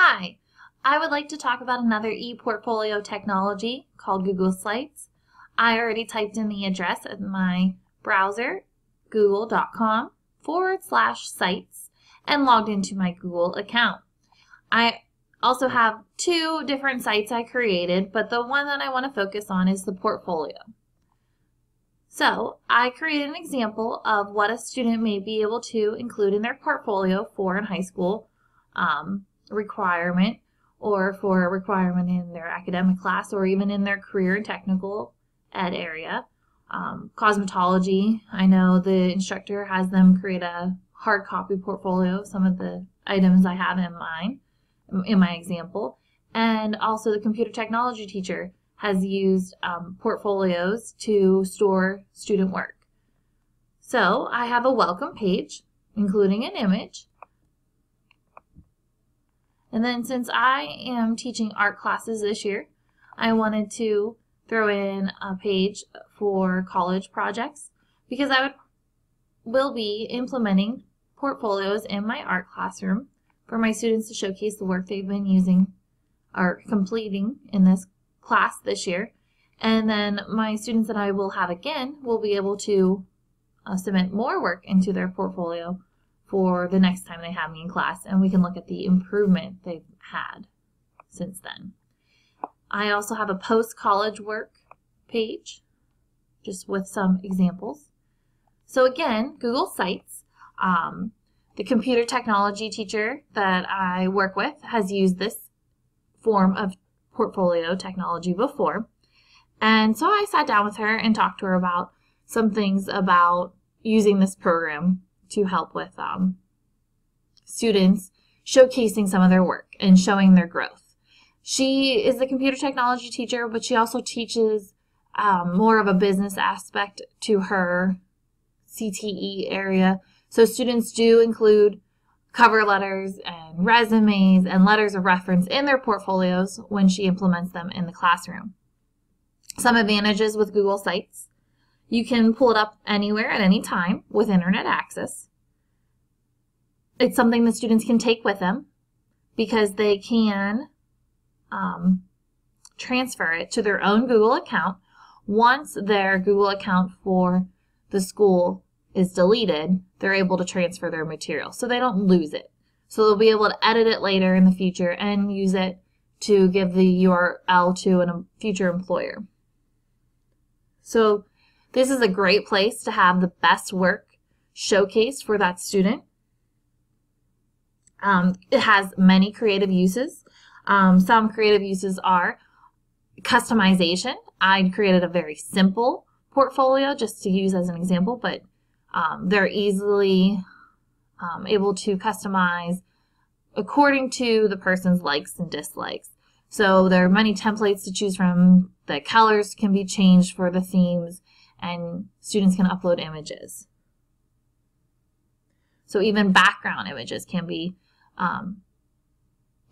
Hi, I would like to talk about another ePortfolio technology called Google Sites. I already typed in the address of my browser, google.com/sites, and logged into my Google account. I also have two different sites I created, but the one that I want to focus on is the portfolio. So I created an example of what a student may be able to include in their portfolio for a high school requirement, or for a requirement in their academic class, or even in their career and technical ed area. Cosmetology, I know the instructor has them create a hard copy portfolio of some of the items I have in my example. And also the computer technology teacher has used portfolios to store student work. So I have a welcome page, including an image. And then since I am teaching art classes this year, I wanted to throw in a page for college projects because I will be implementing portfolios in my art classroom for my students to showcase the work they've been using or completing in this class this year. And then my students that I will have again will be able to submit more work into their portfolio for the next time they have me in class, and we can look at the improvement they've had since then. I also have a post-college work page, just with some examples. So again, Google Sites, the computer technology teacher that I work with has used this form of portfolio technology before, and so I sat down with her and talked to her about some things about using this program to help with students showcasing some of their work and showing their growth. She is the computer technology teacher, but she also teaches more of a business aspect to her CTE area. So students do include cover letters and resumes and letters of reference in their portfolios when she implements them in the classroom. Some advantages with Google Sites. You can pull it up anywhere at any time with internet access. It's something the students can take with them because they can transfer it to their own Google account once their Google account for the school is deleted. They're able to transfer their material so they don't lose it. So they'll be able to edit it later in the future and use it to give the URL to a future employer. So this is a great place to have the best work showcased for that student. It has many creative uses. Some creative uses are customization. I created a very simple portfolio just to use as an example, but they're easily able to customize according to the person's likes and dislikes. So there are many templates to choose from. The colors can be changed for the themes, and students can upload images. So even background images can be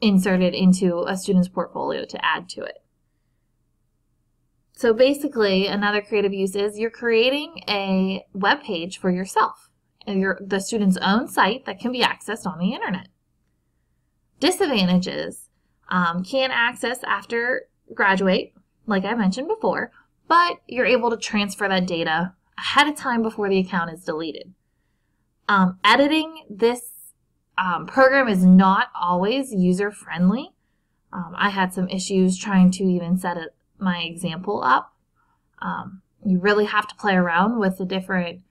inserted into a student's portfolio to add to it. So basically, another creative use is you're creating a web page for yourself, the student's own site that can be accessed on the internet. Disadvantages, can't access after graduate, like I mentioned before, but you're able to transfer that data ahead of time before the account is deleted. Editing this program is not always user-friendly. I had some issues trying to even set my example up. You really have to play around with the different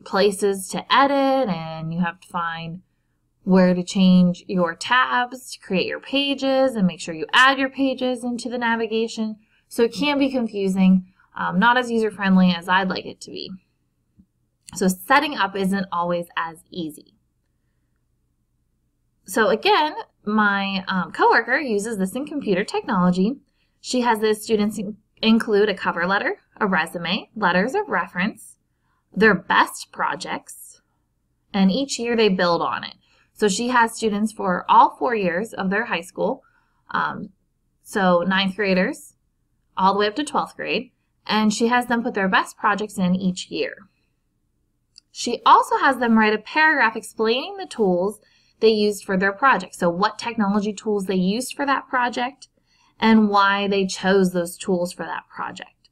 places to edit, and you have to find where to change your tabs to create your pages and make sure you add your pages into the navigation. So it can be confusing, not as user-friendly as I'd like it to be. So setting up isn't always as easy. So again, my coworker uses this in computer technology. She has the students include a cover letter, a resume, letters of reference, their best projects, and each year they build on it. So she has students for all 4 years of their high school, so 9th graders all the way up to 12th grade, and she has them put their best projects in each year. She also has them write a paragraph explaining the tools they used for their project. So what technology tools they used for that project and why they chose those tools for that project.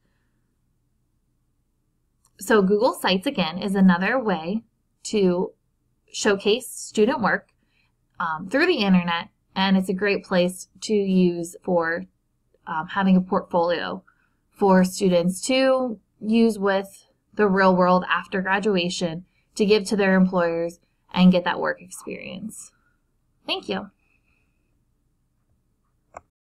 So Google Sites, again, is another way to showcase student work through the internet, and it's a great place to use for having a portfolio for students to use with the real world after graduation to give to their employers and get that work experience. Thank you.